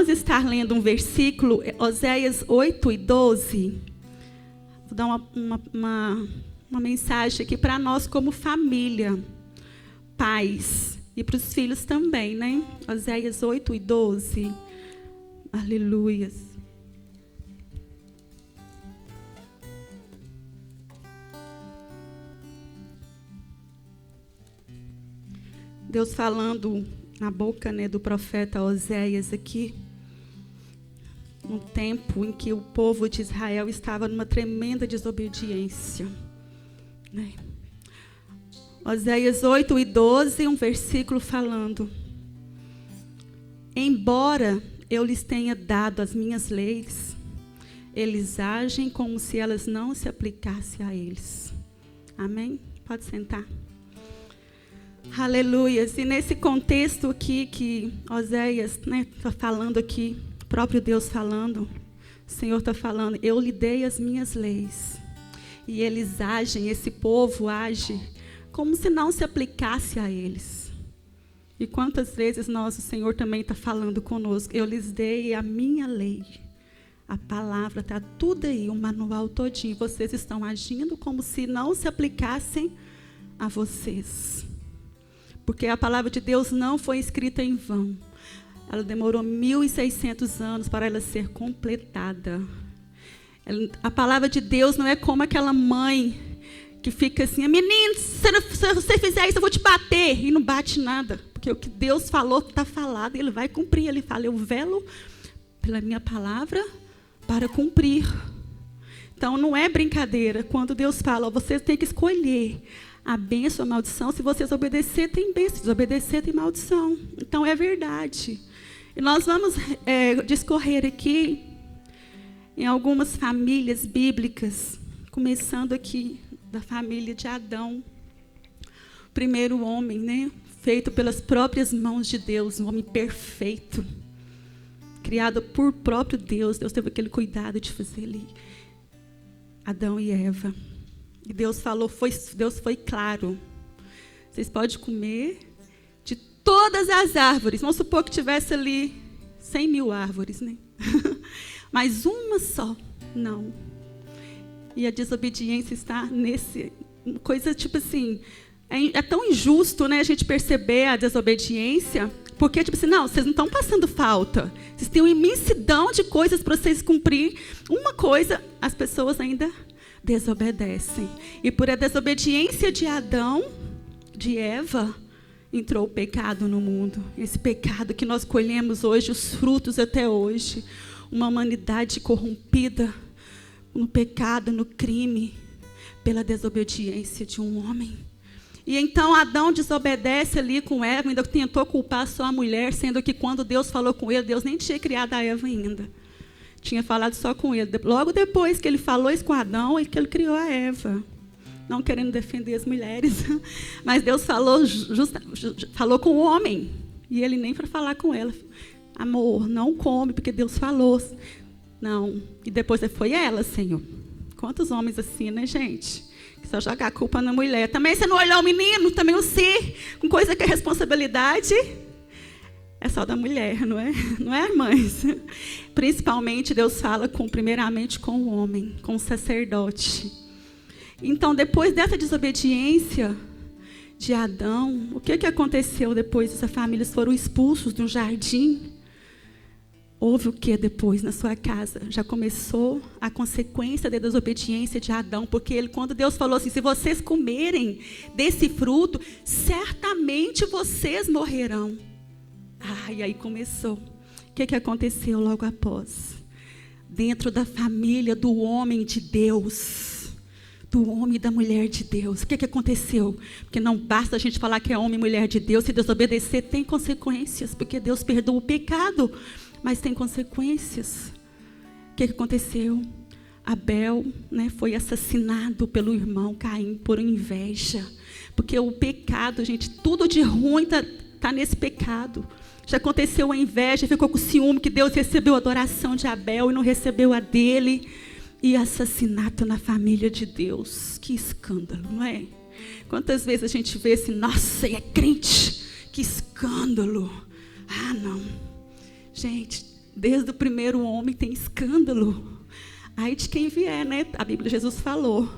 Vamos estar lendo um versículo, Oséias 8 e 12. Vou dar uma mensagem aqui para nós como família, pais, e para os filhos também, né? Oséias 8 e 12. Aleluias. Deus falando na boca, né, do profeta Oséias aqui, num tempo em que o povo de Israel estava numa tremenda desobediência, né? Oséias 8 e 12, um versículo falando: embora eu lhes tenha dado as minhas leis, eles agem como se elas não se aplicassem a eles. Amém? Pode sentar. Aleluia. E nesse contexto aqui que Oséias está falando aqui, o próprio Deus falando, o Senhor está falando, eu lhe dei as minhas leis. E eles agem, esse povo age, como se não se aplicasse a eles. E quantas vezes o Senhor também está falando conosco, eu lhes dei a minha lei. A palavra está tudo aí, o manual todinho. Vocês estão agindo como se não se aplicassem a vocês. Porque a palavra de Deus não foi escrita em vão. Ela demorou 1.600 anos para ela ser completada. A palavra de Deus não é como aquela mãe que fica assim, menino, se você fizer isso eu vou te bater. E não bate nada. Porque o que Deus falou está falado, Ele vai cumprir. Ele fala, eu velo pela minha palavra para cumprir. Então não é brincadeira. Quando Deus fala, vocês têm que escolher a bênção, a maldição. Se vocês obedecer, tem bênção. Se desobedecer, tem maldição. Então, é verdade. E nós vamos discorrer aqui em algumas famílias bíblicas, começando aqui da família de Adão. O primeiro homem, né? Feito pelas próprias mãos de Deus, um homem perfeito. Criado por próprio Deus. Deus teve aquele cuidado de fazer ali. Adão e Eva. E Deus falou, Deus foi claro. Vocês podem comer de todas as árvores. Vamos supor que tivesse ali 100.000 árvores, né? Mas uma só, não. E a desobediência está nesse... Coisa tipo assim... É tão injusto, né, a gente perceber a desobediência. Porque, tipo assim, não, vocês não estão passando falta. Vocês têm uma imensidão de coisas para vocês cumprir. Uma coisa, as pessoas ainda... desobedecem. E por a desobediência de Adão, de Eva, entrou o pecado no mundo. Esse pecado que nós colhemos hoje, os frutos até hoje. Uma humanidade corrompida no pecado, no crime, pela desobediência de um homem. E então Adão desobedece ali com Eva, ainda tentou culpar só a mulher, sendo que quando Deus falou com ele, Deus nem tinha criado a Eva ainda. Tinha falado só com ele. Logo depois que ele falou isso com Adão, é que ele criou a Eva. Não querendo defender as mulheres. Mas Deus falou com o homem. E ele nem para falar com ela. Amor, não come, porque Deus falou. Não. E depois foi ela, Senhor. Quantos homens assim, né, gente? Que só joga a culpa na mulher. Também você não olhou o menino? Também você? Com coisa que é responsabilidade... é só da mulher, não é? Não é, irmãs? Principalmente, Deus fala primeiramente com o homem, com o sacerdote. Então, depois dessa desobediência de Adão, o que aconteceu depois? Essas famílias foram expulsos de um jardim. Houve o que depois na sua casa? Já começou a consequência da desobediência de Adão, porque quando Deus falou assim, se vocês comerem desse fruto, certamente vocês morrerão. E aí começou. O que aconteceu logo após? Dentro da família do homem de Deus, do homem e da mulher de Deus, o que aconteceu? Porque não basta a gente falar que é homem e mulher de Deus, se desobedecer tem consequências, porque Deus perdoa o pecado, mas tem consequências. O que aconteceu? Abel, né, foi assassinado pelo irmão Caim por inveja, porque o pecado, gente, tudo de ruim está nesse pecado. Já aconteceu a inveja, ficou com ciúme que Deus recebeu a adoração de Abel e não recebeu a dele. E assassinato na família de Deus. Que escândalo, não é? Quantas vezes a gente vê assim, nossa, é crente, que escândalo. Não. Gente, Desde o primeiro homem tem escândalo. Aí de quem vier, né? A Bíblia, Jesus falou.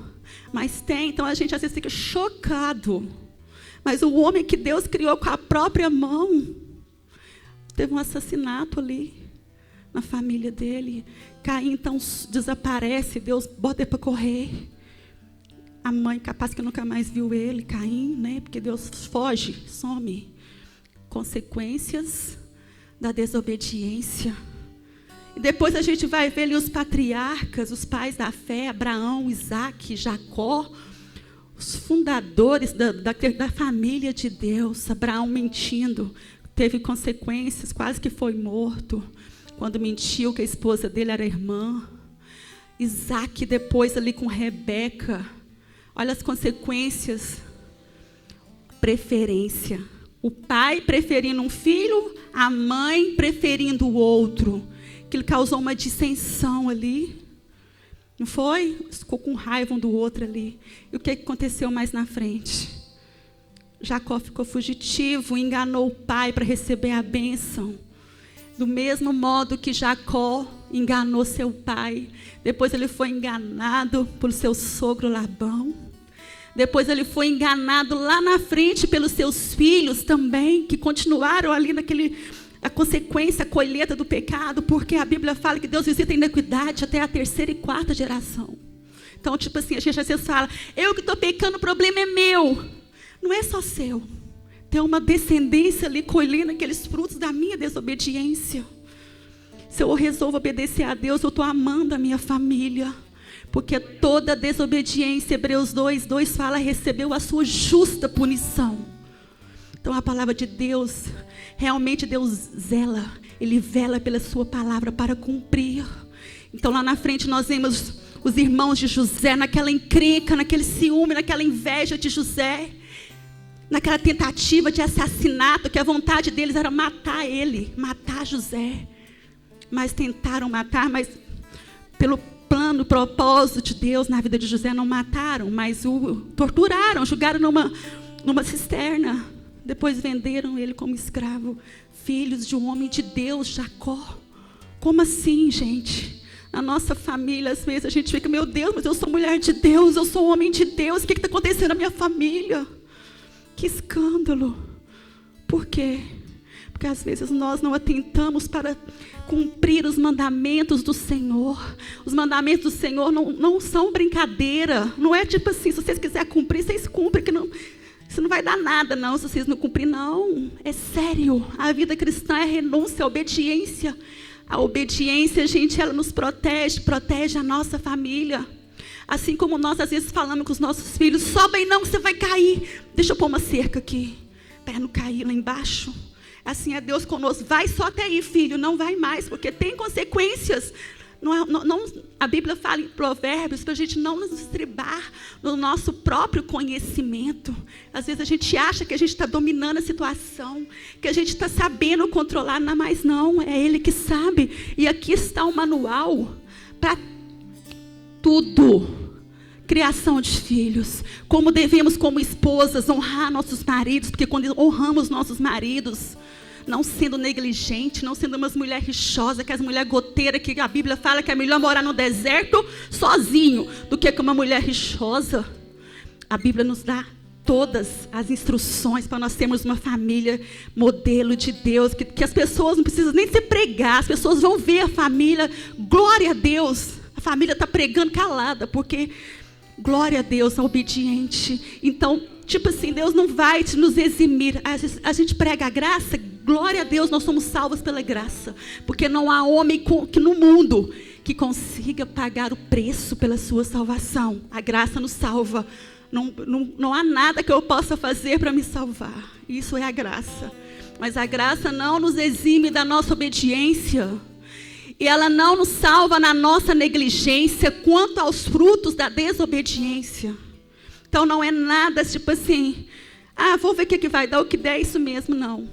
Mas tem, então a gente às vezes fica chocado. Mas o homem que Deus criou com a própria mão, teve um assassinato ali na família dele. Caim então desaparece, Deus bota ele para correr. A mãe capaz que nunca mais viu ele, Caim, né? Porque Deus foge, some. Consequências da desobediência. E depois a gente vai ver ali os patriarcas, os pais da fé, Abraão, Isaac, Jacó, os fundadores da família de Deus. Abraão mentindo, teve consequências, quase que foi morto, quando mentiu que a esposa dele era irmã. Isaac depois ali com Rebeca, olha as consequências. Preferência, o pai preferindo um filho, a mãe preferindo o outro. Que ele causou uma dissensão ali, não foi? Ficou com raiva um do outro ali. E o que aconteceu mais na frente? Jacó ficou fugitivo, enganou o pai para receber a bênção. Do mesmo modo que Jacó enganou seu pai, depois ele foi enganado pelo seu sogro Labão. Depois ele foi enganado lá na frente pelos seus filhos também, que continuaram ali a consequência, a colheita do pecado, porque a Bíblia fala que Deus visita a iniquidade até a 3ª e 4ª geração. Então, tipo assim, a gente às vezes fala, eu que estou pecando, o problema é meu. Não é só seu. Tem uma descendência ali colhendo aqueles frutos da minha desobediência. Se eu resolvo obedecer a Deus, eu estou amando a minha família. Porque toda desobediência, Hebreus 2:2 fala, recebeu a sua justa punição. Então a palavra de Deus, realmente Deus zela, Ele vela pela sua palavra para cumprir. Então lá na frente nós vemos os irmãos de José naquela encrenca, naquele ciúme, naquela inveja de José, naquela tentativa de assassinato, que a vontade deles era matar ele, matar José. Mas tentaram matar, mas pelo plano, propósito de Deus na vida de José não mataram, mas o torturaram, jogaram numa cisterna. Depois venderam ele como escravo. Filhos de um homem de Deus, Jacó. Como assim, gente? Na nossa família, às vezes a gente fica, meu Deus, mas eu sou mulher de Deus, eu sou homem de Deus, o que está acontecendo na minha família? Que escândalo. Por quê? Porque às vezes nós não atentamos para cumprir os mandamentos do Senhor. Os mandamentos do Senhor não são brincadeira. Não é tipo assim, se vocês quiserem cumprir, vocês cumprem, que não... Isso não vai dar nada, não, se vocês não cumprirem, não. É sério. A vida cristã é renúncia, é obediência. A obediência, gente, ela nos protege a nossa família. Assim como nós, às vezes, falamos com os nossos filhos, sobe aí não, que você vai cair. Deixa eu pôr uma cerca aqui, para não cair lá embaixo. Assim é Deus conosco. Vai só até aí, filho, não vai mais, porque tem consequências. A Bíblia fala em Provérbios para a gente não nos estribar no nosso próprio conhecimento. Às vezes a gente acha que a gente está dominando a situação, que a gente está sabendo controlar, mas não, é Ele que sabe. E aqui está o manual para tudo. Criação de filhos, como devemos como esposas honrar nossos maridos, porque quando honramos nossos maridos, não sendo negligente, não sendo umas mulheres rixosas, aquelas mulheres goteiras que a Bíblia fala que é melhor morar no deserto sozinho do que com uma mulher rixosa. A Bíblia nos dá todas as instruções para nós termos uma família modelo de Deus, que as pessoas não precisam nem se pregar, as pessoas vão ver a família, glória a Deus, a família está pregando calada, porque glória a Deus, é obediente. Então, tipo assim, Deus não vai nos eximir. A gente prega a graça, glória a Deus, nós somos salvos pela graça. Porque não há homem que no mundo que consiga pagar o preço pela sua salvação. A graça nos salva. Não há nada que eu possa fazer para me salvar. Isso é a graça. Mas a graça não nos exime da nossa obediência. E ela não nos salva na nossa negligência quanto aos frutos da desobediência. Então não é nada tipo assim, vou ver o que vai dar, o que der, isso mesmo, não.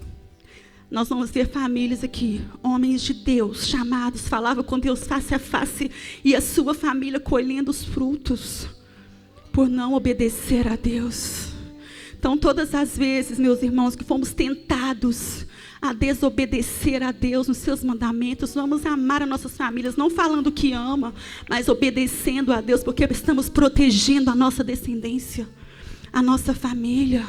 Nós vamos ver famílias aqui, homens de Deus, chamados, falavam com Deus face a face, e a sua família colhendo os frutos, por não obedecer a Deus. Então todas as vezes, meus irmãos, que fomos tentados a desobedecer a Deus nos seus mandamentos. Vamos amar as nossas famílias, não falando que ama, mas obedecendo a Deus, porque estamos protegendo a nossa descendência, a nossa família.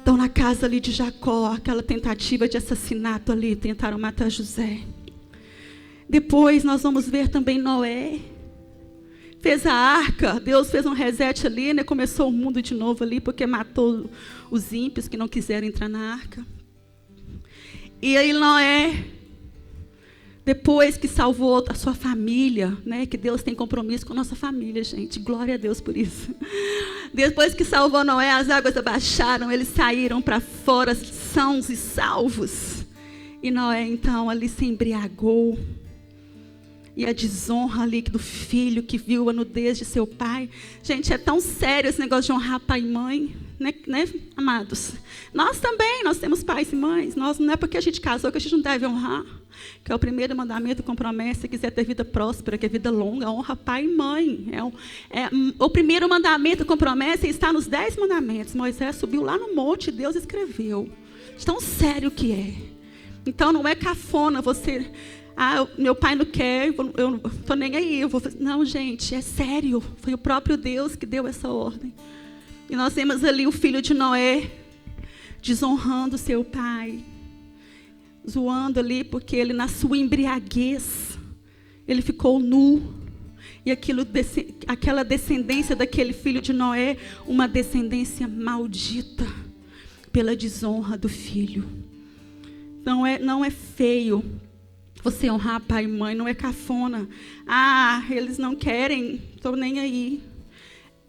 Então, na casa ali de Jacó, aquela tentativa de assassinato ali, tentaram matar José. Depois nós vamos ver também Noé. Fez a arca, Deus fez um reset ali, né? Começou o mundo de novo ali, porque matou os ímpios que não quiseram entrar na arca. E aí Noé, depois que salvou a sua família, né? Que Deus tem compromisso com a nossa família, gente. Glória a Deus por isso. Depois que salvou Noé, as águas abaixaram, eles saíram para fora, sãos e salvos. E Noé, então, ali se embriagou. E a desonra ali do filho que viu a nudez de seu pai. Gente, é tão sério esse negócio de honrar pai e mãe, né, amados? Nós também, nós temos pais e mães. Nós, não é porque a gente casou que a gente não deve honrar. Que é o primeiro mandamento com promessa, se quiser ter vida próspera, que é vida longa, honra pai e mãe. O primeiro mandamento com promessa está nos 10 mandamentos. Moisés subiu lá no monte e Deus escreveu. Tão sério que é. Então não é cafona você... meu pai não quer, eu não estou nem aí. Não, gente, é sério. Foi o próprio Deus que deu essa ordem. E nós temos ali o filho de Noé, desonrando seu pai. Zoando ali, porque ele, na sua embriaguez, ele ficou nu. E aquela descendência daquele filho de Noé, uma descendência maldita pela desonra do filho. Não é feio você honrar pai e mãe, não é cafona. Eles não querem, estou nem aí.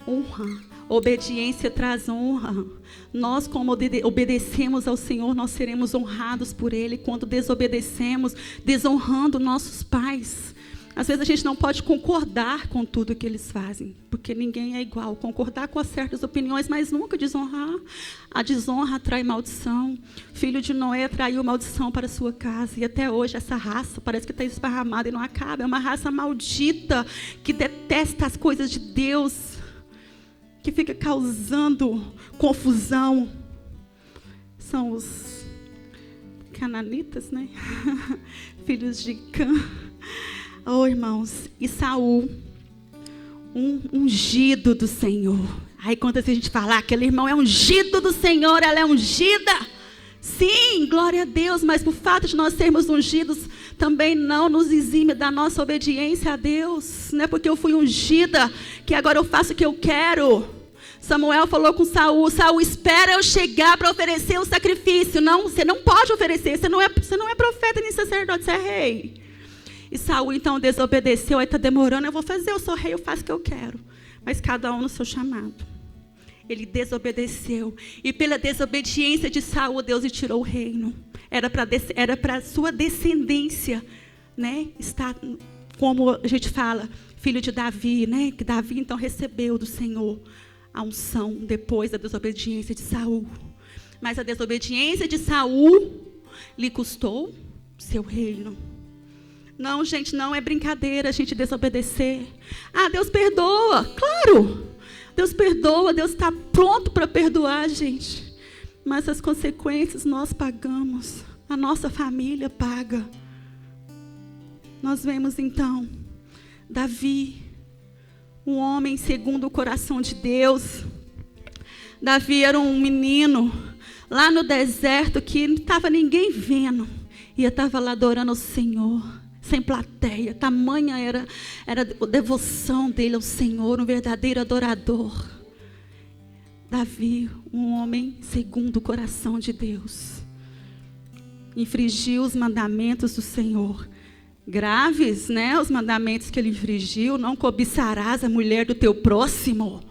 Honra. Obediência traz honra. Nós, como obedecemos ao Senhor, nós seremos honrados por Ele. Quando desobedecemos, desonrando nossos pais. Às vezes a gente não pode concordar com tudo que eles fazem, porque ninguém é igual. Concordar com certas opiniões, mas nunca desonrar. A desonra atrai maldição. Filho de Noé atraiu maldição para a sua casa. E até hoje essa raça parece que está esparramada e não acaba. É uma raça maldita que detesta as coisas de Deus, que fica causando confusão. São os cananitas, né? Filhos de Cã. Irmãos, e Saul, um ungido do Senhor. Aí quando a gente fala, aquele irmão é ungido do Senhor, ela é ungida. Sim, glória a Deus, mas por fato de nós sermos ungidos, também não nos exime da nossa obediência a Deus. Não é porque eu fui ungida que agora eu faço o que eu quero. Samuel falou com Saul, espera eu chegar para oferecer o sacrifício. Não, você não pode oferecer, você não é profeta nem sacerdote, você é rei. E Saul então desobedeceu, aí está demorando, eu vou fazer, eu sou rei, eu faço o que eu quero. Mas cada um no seu chamado. Ele desobedeceu. E pela desobediência de Saul, Deus lhe tirou o reino. Era para a sua descendência, né? Está, como a gente fala, filho de Davi, né? Que Davi então recebeu do Senhor a unção depois da desobediência de Saul. Mas a desobediência de Saul lhe custou seu reino. Não, gente, não é brincadeira a gente desobedecer. Deus perdoa, claro. Deus perdoa, Deus está pronto para perdoar, gente. Mas as consequências nós pagamos. A nossa família paga. Nós vemos então Davi, um homem segundo o coração de Deus. Davi era um menino lá no deserto que não estava ninguém vendo. E eu estava lá adorando o Senhor, sem plateia. Tamanha era a devoção dele ao Senhor, um verdadeiro adorador. Davi, um homem segundo o coração de Deus, infringiu os mandamentos do Senhor. Graves, né? Os mandamentos que ele infringiu. Não cobiçarás a mulher do teu próximo.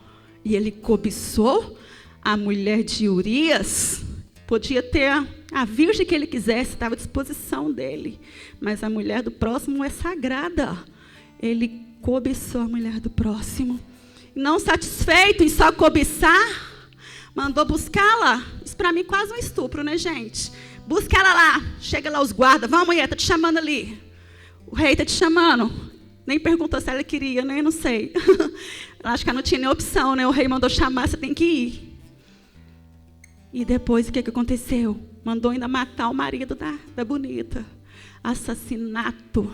E ele cobiçou a mulher de Urias. Podia ter a virgem que ele quisesse, estava à disposição dele. Mas a mulher do próximo é sagrada. Ele cobiçou a mulher do próximo. Não satisfeito em só cobiçar, mandou buscá-la. Isso para mim é quase um estupro, né, gente? Busca ela lá. Chega lá os guardas. Vamos, mulher, está te chamando ali. O rei está te chamando. Nem perguntou se ela queria, né? Não sei. Acho que ela não tinha nem opção, né? O rei mandou chamar, você tem que ir. E depois o que aconteceu? Mandou ainda matar o marido da bonita. Assassinato.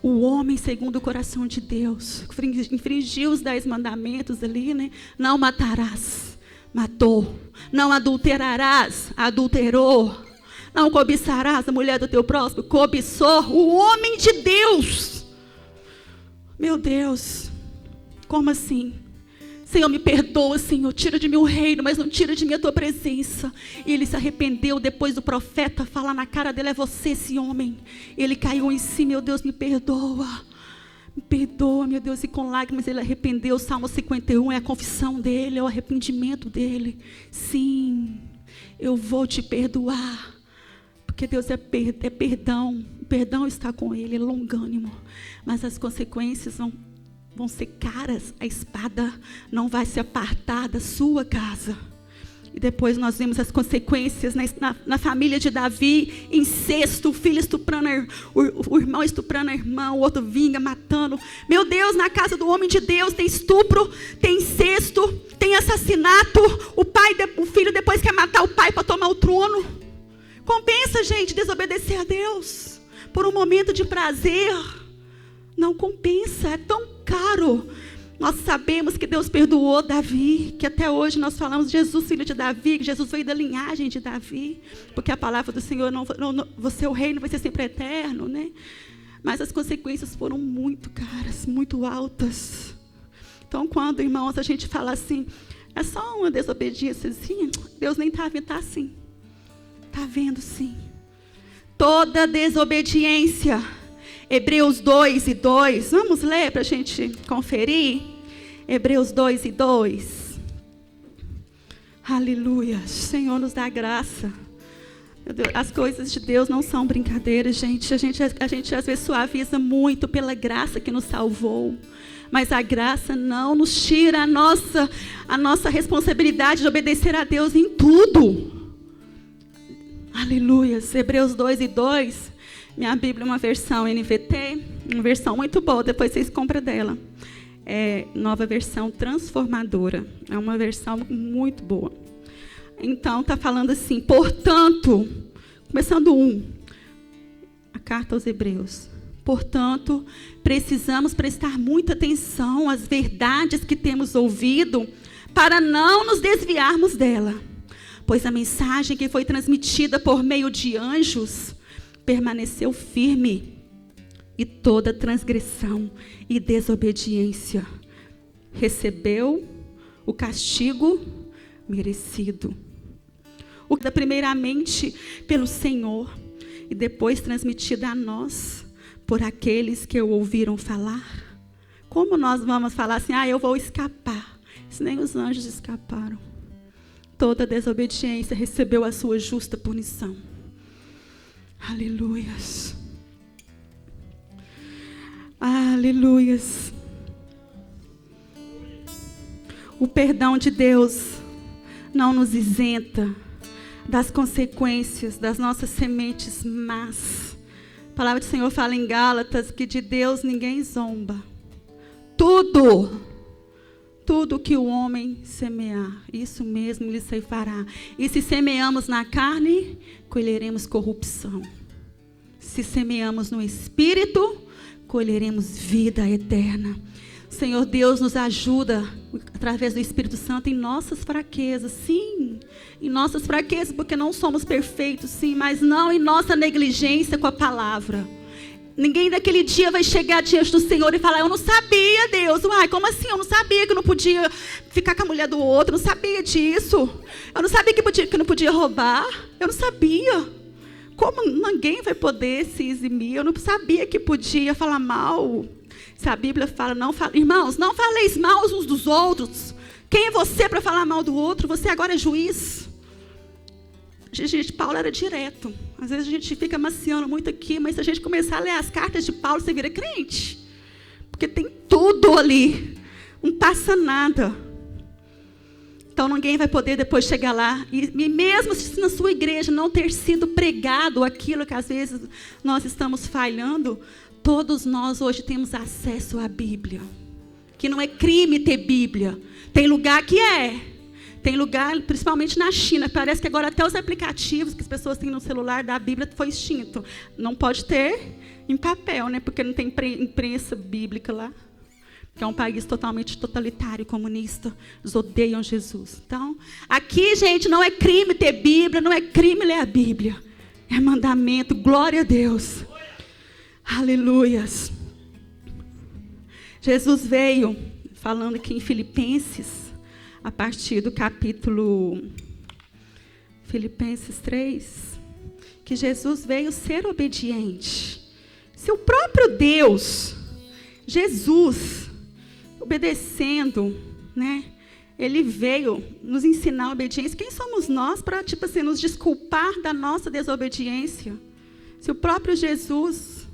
O homem segundo o coração de Deus. Infringiu os 10 mandamentos ali, né? Não matarás. Matou. Não adulterarás. Adulterou. Não cobiçarás a mulher do teu próximo. Cobiçou. O homem de Deus. Meu Deus. Como assim? Senhor, me perdoa, Senhor, tira de mim o reino, mas não tira de mim a tua presença. E ele se arrependeu depois do profeta falar na cara dele, é você esse homem. Ele caiu em si, meu Deus, me perdoa, meu Deus, e com lágrimas ele arrependeu. O Salmo 51 é a confissão dele, é o arrependimento dele. Sim, eu vou te perdoar, porque Deus é perdão, o perdão está com ele, é longânimo, mas as consequências vão ser caras, a espada não vai se apartar da sua casa. E depois nós vemos as consequências na família de Davi, incesto, o filho estuprando, o irmão estuprando a irmã, o outro vinga, matando. Meu Deus, na casa do homem de Deus tem estupro, tem incesto, tem assassinato. O filho depois quer matar o pai para tomar o trono. Compensa, gente, desobedecer a Deus por um momento de prazer? Não compensa, é tão caro. Nós sabemos que Deus perdoou Davi, que até hoje nós falamos de Jesus, filho de Davi, que Jesus veio da linhagem de Davi, porque a palavra do Senhor, o reino vai ser sempre eterno, né? Mas as consequências foram muito caras, muito altas. Então, quando, irmãos, a gente fala assim, é só uma desobediênciazinha, Deus nem está vendo, está assim. Está vendo, sim. Toda desobediência. Hebreus 2:2. Vamos ler para a gente conferir? Hebreus 2:2. Aleluia. Senhor, nos dá graça. Meu Deus, as coisas de Deus não são brincadeiras, gente. A gente às vezes suaviza muito pela graça que nos salvou. Mas a graça não nos tira a nossa responsabilidade de obedecer a Deus em tudo. Aleluia. Hebreus 2:2. Minha Bíblia é uma versão NVT, uma versão muito boa, depois vocês compram dela. É nova versão transformadora, é uma versão muito boa. Então, está falando assim, portanto, começando a carta aos Hebreus. Portanto, precisamos prestar muita atenção às verdades que temos ouvido, para não nos desviarmos dela. Pois a mensagem que foi transmitida por meio de anjos permaneceu firme, e toda transgressão e desobediência recebeu o castigo merecido. O que primeiramente pelo Senhor e depois transmitida a nós por aqueles que o ouviram falar. Como nós vamos falar assim, eu vou escapar? Se nem os anjos escaparam. Toda desobediência recebeu a sua justa punição. Aleluias. Aleluias. O perdão de Deus não nos isenta das consequências das nossas sementes más. A palavra do Senhor fala em Gálatas que de Deus ninguém zomba. Tudo que o homem semear, isso mesmo lhe ceifará. E se semeamos na carne, colheremos corrupção. Se semeamos no Espírito, colheremos vida eterna. Senhor Deus nos ajuda, através do Espírito Santo, em nossas fraquezas. Sim, em nossas fraquezas, porque não somos perfeitos, sim, mas não em nossa negligência com a palavra. Ninguém daquele dia vai chegar diante do Senhor e falar, eu não sabia, Deus. Como assim? Eu não sabia que eu não podia ficar com a mulher do outro. Eu não sabia disso. Eu não sabia que eu não podia roubar. Eu não sabia. Como ninguém vai poder se eximir? Eu não sabia que podia falar mal. Se a Bíblia fala, não fala. Irmãos, não faleis mal uns dos outros. Quem é você para falar mal do outro? Você agora é juiz. Gente, Paulo era direto. Às vezes a gente fica maciando muito aqui, mas se a gente começar a ler as cartas de Paulo, você vira crente. Porque tem tudo ali. Não passa nada. Então ninguém vai poder depois chegar lá. E mesmo se na sua igreja não ter sido pregado aquilo que às vezes nós estamos falhando, todos nós hoje temos acesso à Bíblia. Que não é crime ter Bíblia. Tem lugar que é. Tem lugar, principalmente na China, parece que agora até os aplicativos que as pessoas têm no celular da Bíblia foi extinto. Não pode ter em papel, né? Porque não tem imprensa bíblica lá. Que é um país totalmente totalitário, comunista. Eles odeiam Jesus. Então, aqui, gente, não é crime ter Bíblia, não é crime ler a Bíblia. É mandamento, glória a Deus. Aleluias. Jesus veio, falando aqui em Filipenses, a partir do capítulo Filipenses 3, que Jesus veio ser obediente. Se o próprio Deus, Jesus, obedecendo, né? Ele veio nos ensinar a obediência. Quem somos nós para, nos desculpar da nossa desobediência? Se o próprio Jesus...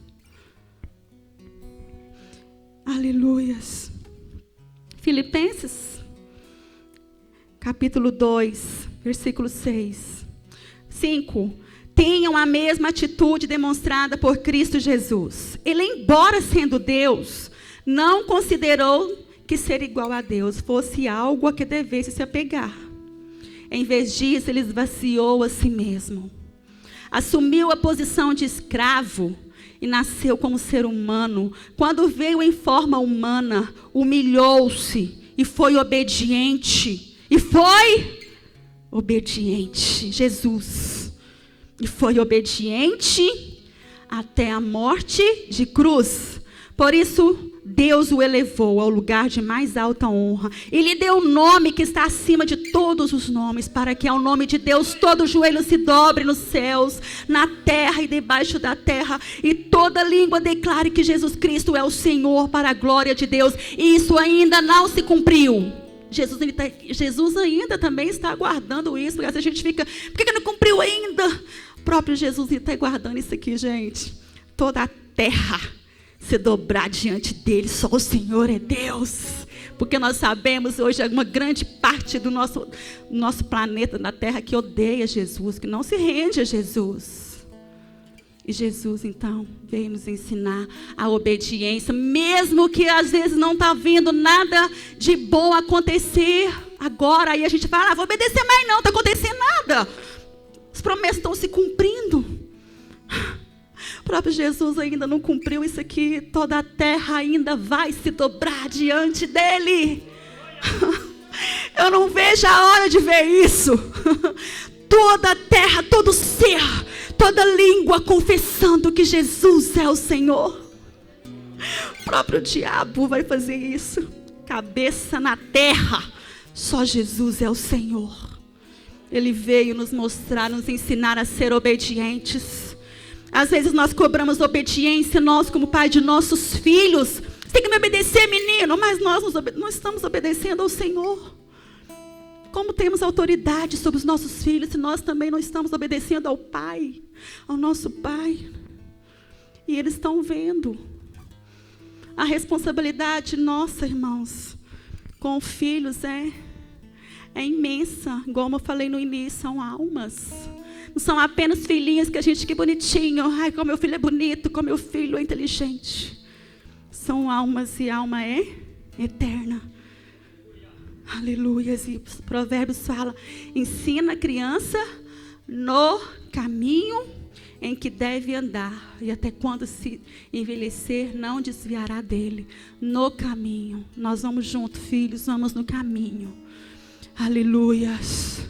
Aleluias. Filipenses, capítulo 2, versículo 6. 5. Tenham a mesma atitude demonstrada por Cristo Jesus. Ele, embora sendo Deus, não considerou que ser igual a Deus fosse algo a que devesse se apegar. Em vez disso, ele esvaziou a si mesmo. Assumiu a posição de escravo e nasceu como ser humano. Quando veio em forma humana, humilhou-se e foi obediente. Jesus. E foi obediente até a morte de cruz. Por isso, Deus o elevou ao lugar de mais alta honra. E lhe deu um nome que está acima de todos os nomes, para que ao nome de Deus todo joelho se dobre nos céus, na terra e debaixo da terra, e toda língua declare que Jesus Cristo é o Senhor, para a glória de Deus. E isso ainda não se cumpriu. Jesus ainda também está aguardando isso, porque a gente fica, por que não cumpriu ainda? O próprio Jesus está aguardando isso aqui, gente. Toda a terra se dobrar diante dele, só o Senhor é Deus. Porque nós sabemos hoje uma grande parte do nosso planeta, da terra, que odeia Jesus, que não se rende a Jesus. E Jesus, então, veio nos ensinar a obediência, mesmo que às vezes não está vendo nada de bom acontecer agora. Aí a gente fala, vou obedecer, mas não está acontecendo nada. As promessas estão se cumprindo. O próprio Jesus ainda não cumpriu isso aqui. Toda a terra ainda vai se dobrar diante dele. Eu não vejo a hora de ver isso. Toda a terra, todo ser, toda língua confessando que Jesus é o Senhor. O próprio diabo vai fazer isso. Cabeça na terra. Só Jesus é o Senhor. Ele veio nos mostrar, nos ensinar a ser obedientes. Às vezes nós cobramos obediência, nós como pai de nossos filhos. Você tem que me obedecer, menino. Mas nós não estamos obedecendo ao Senhor. Como temos autoridade sobre os nossos filhos se nós também não estamos obedecendo ao Pai, ao nosso Pai? E eles estão vendo. A responsabilidade nossa, irmãos, com filhos é imensa. Como eu falei no início, são almas. Não são apenas filhinhas que a gente, que bonitinho. Ai, como meu filho é bonito, como meu filho é inteligente. São almas e alma é eterna. Aleluia. E os provérbios falam, ensina a criança no caminho em que deve andar. E até quando se envelhecer, não desviará dele. No caminho. Nós vamos juntos, filhos, vamos no caminho. Aleluias.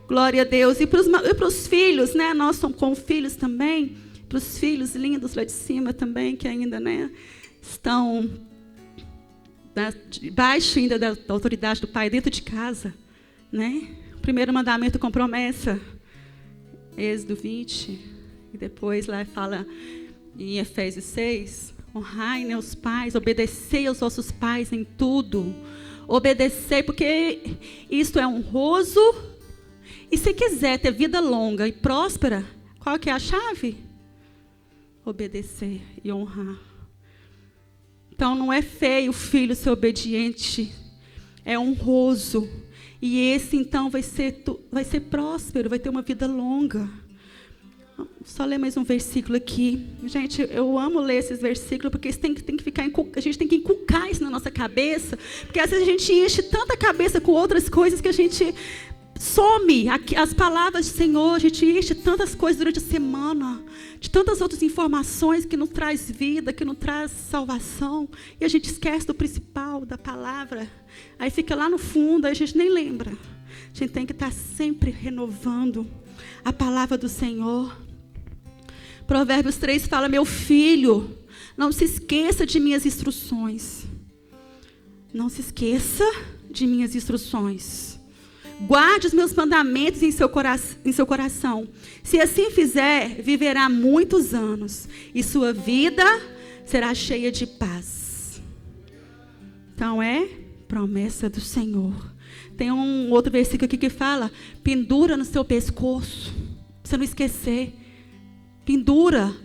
Glória a Deus. E para os filhos, né? Nós somos com filhos também. Para os filhos lindos lá de cima também, que ainda, né, estão debaixo ainda da autoridade do Pai, dentro de casa. Né? O primeiro mandamento com promessa. Êxodo 20. E depois lá fala em Efésios 6. Honrai, né, os pais, obedecei aos vossos pais em tudo. Obedecei, porque isto é honroso. E se quiser ter vida longa e próspera, qual que é a chave? Obedecer e honrar. Então não é feio o filho ser obediente, é honroso. E esse então vai ser próspero, vai ter uma vida longa. Só ler mais um versículo aqui. Gente, eu amo ler esses versículos, porque isso tem que ficar, a gente tem que inculcar isso na nossa cabeça, porque às vezes a gente enche tanta cabeça com outras coisas que a gente some as palavras do Senhor, a gente enche tantas coisas durante a semana, de tantas outras informações que não traz vida, que não traz salvação, e a gente esquece do principal, da palavra. Aí fica lá no fundo, aí a gente nem lembra. A gente tem que estar sempre renovando a palavra do Senhor. Provérbios 3 fala: meu filho, não se esqueça de minhas instruções. Não se esqueça de minhas instruções. Guarde os meus mandamentos em seu coração. Se assim fizer, viverá muitos anos, e sua vida será cheia de paz. Então é promessa do Senhor. Tem um outro versículo aqui que fala: pendura no seu pescoço, para você não esquecer. Pendura,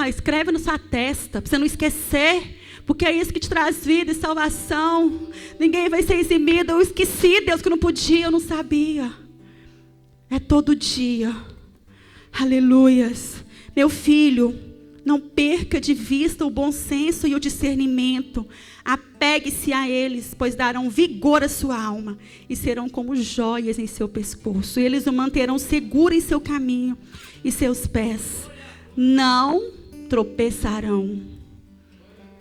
escreve na sua testa, para você não esquecer, porque é isso que te traz vida e salvação. Ninguém vai ser eximido. Eu esqueci, Deus, que eu não podia, eu não sabia. É todo dia. Aleluias. Meu filho, não perca de vista o bom senso e o discernimento. Apegue-se a eles, pois darão vigor à sua alma e serão como joias em seu pescoço. E eles o manterão seguro em seu caminho, e seus pés não tropeçarão.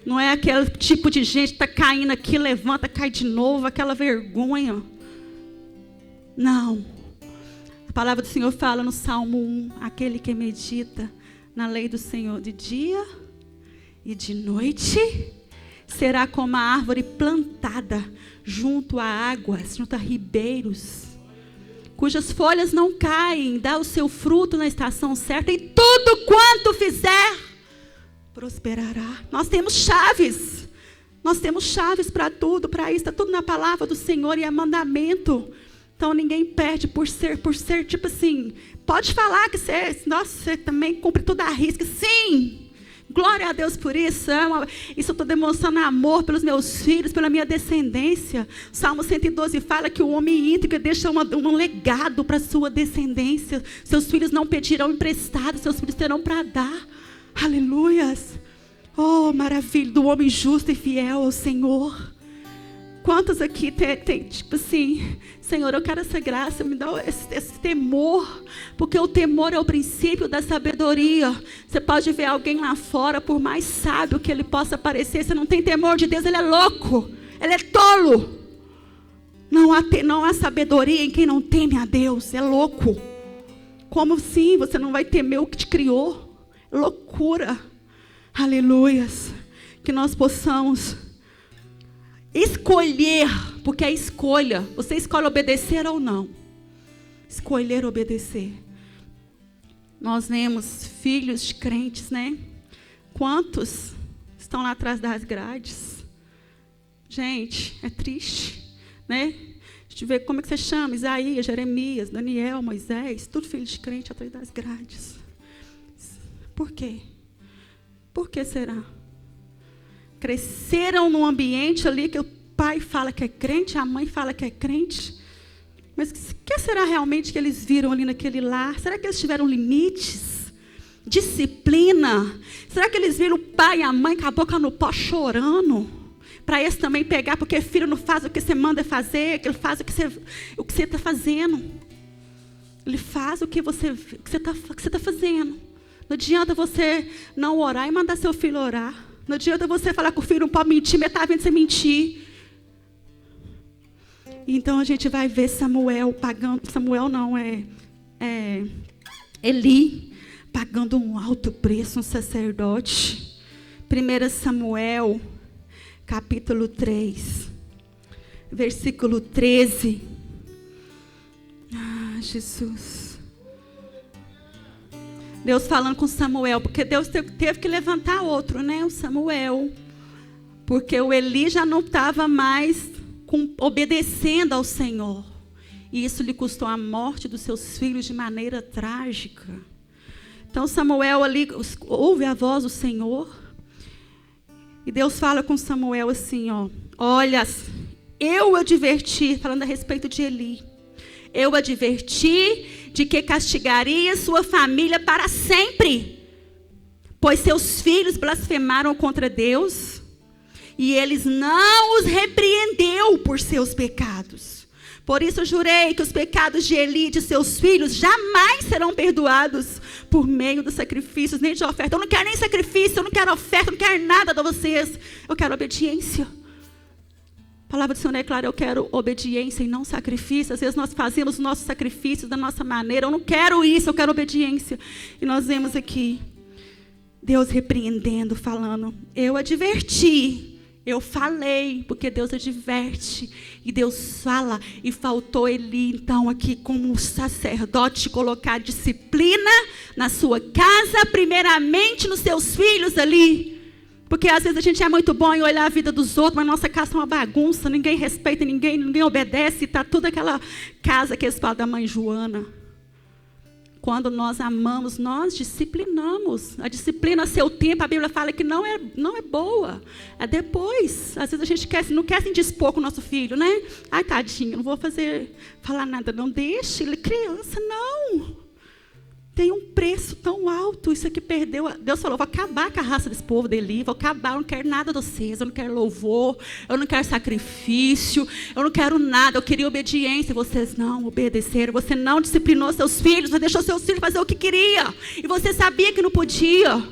Não é aquele tipo de gente que está caindo aqui, levanta, cai de novo, aquela vergonha. Não. A palavra do Senhor fala no Salmo 1, aquele que medita na lei do Senhor de dia e de noite, será como a árvore plantada junto a águas, junto a ribeiros, cujas folhas não caem, dá o seu fruto na estação certa, e tudo quanto fizer, prosperará. Nós temos chaves para tudo, para isso, está tudo na palavra do Senhor e é mandamento. Então ninguém perde por ser tipo assim, pode falar que você também cumpre tudo à risca, sim. Glória a Deus por isso. Isso eu estou demonstrando amor pelos meus filhos, pela minha descendência. Salmo 112 fala que o homem íntegro deixa um legado para a sua descendência. Seus filhos não pedirão emprestado, seus filhos terão para dar. Aleluias. Oh, maravilha do homem justo e fiel ao Senhor. Quantos aqui tem tipo assim, Senhor, eu quero essa graça, me dá esse temor, porque o temor é o princípio da sabedoria. Você pode ver alguém lá fora, por mais sábio que ele possa parecer, se não tem temor de Deus, ele é louco, ele é tolo. Não há sabedoria em quem não teme a Deus, é louco. Como assim? Você não vai temer o que te criou? Loucura. Aleluias. Que nós possamos escolher, porque é escolha. Você escolhe obedecer ou não. Escolher obedecer. Nós vemos filhos de crentes, né? Quantos estão lá atrás das grades? Gente, é triste, né? A gente vê como é que você chama, Isaías, Jeremias, Daniel, Moisés, tudo filho de crente atrás das grades. Por quê? Por que será? Cresceram num ambiente ali que o pai fala que é crente, a mãe fala que é crente. Mas o que será realmente que eles viram ali naquele lar? Será que eles tiveram limites? Disciplina? Será que eles viram o pai e a mãe com a boca no pó chorando? Para esse também pegar, porque filho não faz o que você manda fazer, ele faz o que você está fazendo. Ele faz o que você está fazendo. Não adianta você não orar e mandar seu filho orar. Não adianta você falar com o filho, não pode mentir, mas está vendo você mentir. Então a gente vai ver Samuel pagando, Eli pagando um alto preço, um sacerdote. 1 Samuel, capítulo 3, versículo 13. Ah, Jesus. Deus falando com Samuel, porque Deus teve que levantar outro, né? O Samuel. Porque o Eli já não estava mais obedecendo ao Senhor. E isso lhe custou a morte dos seus filhos de maneira trágica. Então Samuel ali ouve a voz do Senhor. E Deus fala com Samuel assim, ó. Olha, eu adverti, falando a respeito de Eli. Eu adverti de que castigaria sua família para sempre, pois seus filhos blasfemaram contra Deus, e eles não os repreendeu por seus pecados. Por isso eu jurei que os pecados de Eli e de seus filhos jamais serão perdoados por meio dos sacrifícios, nem de oferta. Eu não quero nem sacrifício, eu não quero oferta, eu não quero nada de vocês. Eu quero obediência. A palavra do Senhor é clara, eu quero obediência e não sacrifício. Às vezes nós fazemos os nossos sacrifícios da nossa maneira. Eu não quero isso, eu quero obediência. E nós vemos aqui Deus repreendendo, falando, eu adverti. Eu falei, porque Deus adverte, e Deus fala, e faltou Eli, então, aqui como sacerdote, colocar disciplina na sua casa, primeiramente nos seus filhos ali, porque às vezes a gente é muito bom em olhar a vida dos outros, mas nossa casa é uma bagunça, ninguém respeita ninguém, ninguém obedece, está toda aquela casa que eles falam da mãe Joana. Quando nós amamos, nós disciplinamos. A disciplina a seu tempo, a Bíblia fala que não é boa. É depois. Às vezes a gente não quer se indispor com o nosso filho, né? Ai, tadinho, não vou falar nada. Não deixe, ele é criança, não. Tem um preço tão alto, isso aqui perdeu. Deus falou, vou acabar com a raça desse povo dele, vou acabar, eu não quero nada de vocês, eu não quero louvor, eu não quero sacrifício, eu não quero nada, eu queria obediência, vocês não obedeceram, você não disciplinou seus filhos, você deixou seus filhos fazer o que queria, e você sabia que não podia.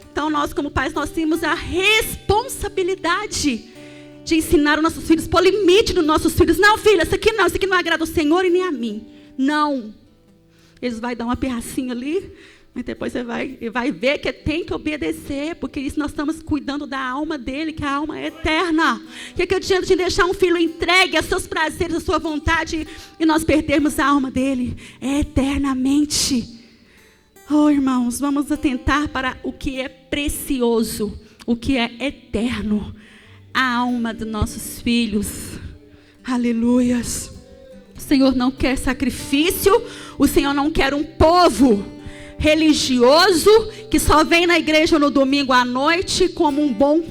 Então nós como pais, nós temos a responsabilidade de ensinar os nossos filhos, pôr limite nos nossos filhos. Não, filha, isso aqui não agrada ao Senhor e nem a mim. Não. Eles vão dar uma pirracinha ali, mas depois você vai ver que tem que obedecer, porque isso nós estamos cuidando da alma dele, que a alma é eterna. O que adianta de deixar um filho entregue a seus prazeres, a sua vontade, e nós perdermos a alma dele eternamente? Oh, irmãos, vamos atentar para o que é precioso, o que é eterno, a alma dos nossos filhos. Aleluias. O Senhor não quer sacrifício, o Senhor não quer um povo religioso que só vem na igreja no domingo à noite como um bom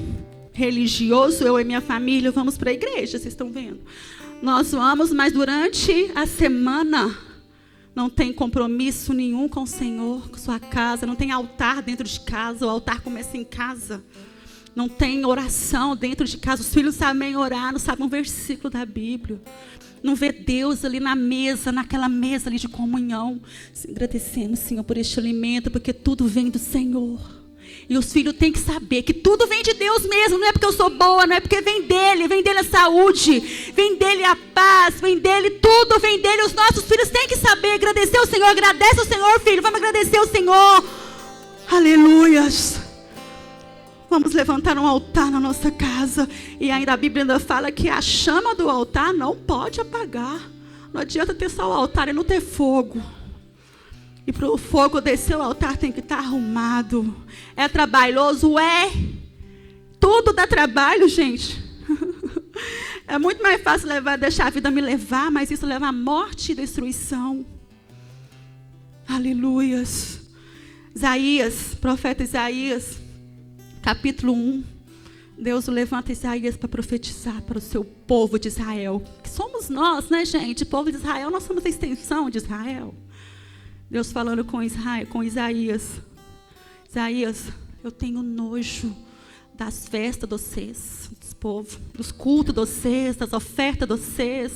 religioso. Eu e minha família vamos para a igreja, vocês estão vendo? Nós vamos, mas durante a semana não tem compromisso nenhum com o Senhor, com sua casa, não tem altar dentro de casa, o altar começa em casa. Não tem oração dentro de casa, os filhos sabem orar, não sabem um versículo da Bíblia. Não vê Deus ali na mesa, naquela mesa ali de comunhão. Agradecemos, Senhor, por este alimento, porque tudo vem do Senhor. E os filhos têm que saber que tudo vem de Deus mesmo. Não é porque eu sou boa, não é porque vem dele a saúde, vem dele a paz, vem dele tudo, vem dele. Os nossos filhos têm que saber agradecer ao Senhor. Agradece ao Senhor, filho, vamos agradecer ao Senhor. Aleluias. Vamos levantar um altar na nossa casa. E ainda a Bíblia ainda fala que a chama do altar não pode apagar. Não adianta ter só o altar e não ter fogo. E para o fogo descer, o altar tem que estar arrumado. É trabalhoso? É. Tudo dá trabalho, gente. É muito mais fácil deixar a vida me levar, mas isso leva à morte e destruição. Aleluias. Isaías, profeta Isaías, capítulo 1, Deus levanta Isaías para profetizar para o seu povo de Israel. Que somos nós, né, gente? O povo de Israel, nós somos a extensão de Israel. Deus falando com Isaías. Isaías, eu tenho nojo das festas de vocês, dos povos, dos cultos de vocês, das ofertas de vocês.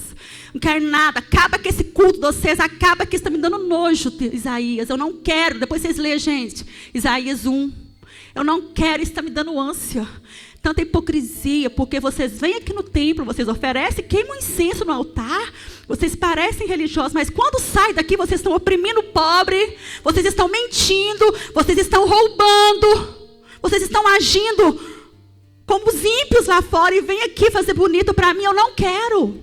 Não quero nada, acaba com esse culto de vocês, acaba que está me dando nojo, Isaías. Eu não quero, depois vocês lêem, gente. Isaías 1. Eu não quero, isso está me dando ânsia. Tanta hipocrisia, porque vocês vêm aqui no templo, vocês oferecem, queimam incenso no altar, vocês parecem religiosos, mas quando saem daqui, vocês estão oprimindo o pobre, vocês estão mentindo, vocês estão roubando, vocês estão agindo como os ímpios lá fora, e vem aqui fazer bonito para mim. Eu não quero.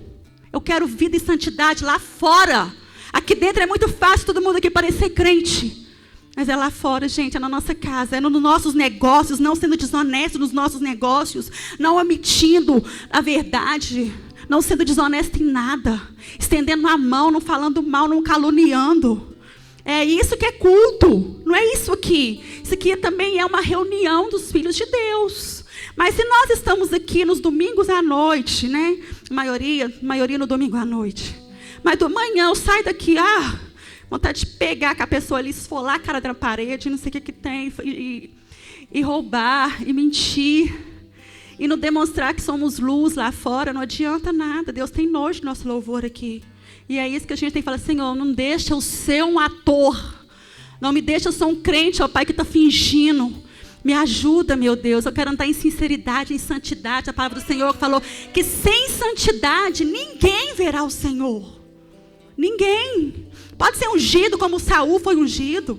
Eu quero vida e santidade lá fora. Aqui dentro é muito fácil todo mundo aqui parecer crente. Mas é lá fora, gente, é na nossa casa, é nos nossos negócios, não sendo desonesto nos nossos negócios, não omitindo a verdade, não sendo desonesto em nada, estendendo a mão, não falando mal, não caluniando. É isso que é culto, não é isso aqui. Isso aqui também é uma reunião dos filhos de Deus. Mas se nós estamos aqui nos domingos à noite, né? Maioria no domingo à noite. Mas do manhã eu saio daqui, vontade de pegar com a pessoa ali, esfolar a cara da parede, não sei o que tem, e roubar, e mentir, e não demonstrar que somos luz lá fora, não adianta nada. Deus tem nojo do nosso louvor aqui. E é isso que a gente tem que falar: Senhor, não deixa eu ser um ator, não me deixa eu ser um crente, ó Pai, que está fingindo. Me ajuda, meu Deus, eu quero andar em sinceridade, em santidade. A palavra do Senhor falou que sem santidade ninguém verá o Senhor. Ninguém. Pode ser ungido como Saul foi ungido.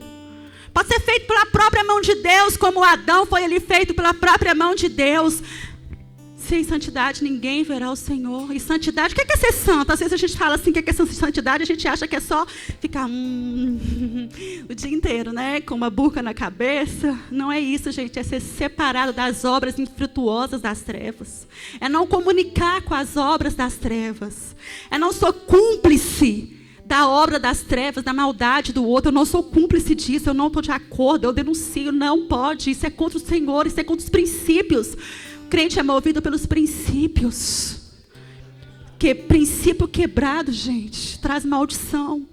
Pode ser feito pela própria mão de Deus, como Adão foi ali feito pela própria mão de Deus. Sem santidade ninguém verá o Senhor. E santidade, o que é ser santo? Às vezes a gente fala assim, o que é ser santidade? A gente acha que é só ficar o dia inteiro, né? Com uma burca na cabeça. Não é isso, gente. É ser separado das obras infrutuosas das trevas. É não comunicar com as obras das trevas. É não ser cúmplice da obra das trevas, da maldade do outro. Eu não sou cúmplice disso. Eu não estou de acordo. Eu denuncio. Não pode. Isso é contra o Senhor. Isso é contra os princípios. O crente é movido pelos princípios. Que princípio quebrado, gente, traz maldição.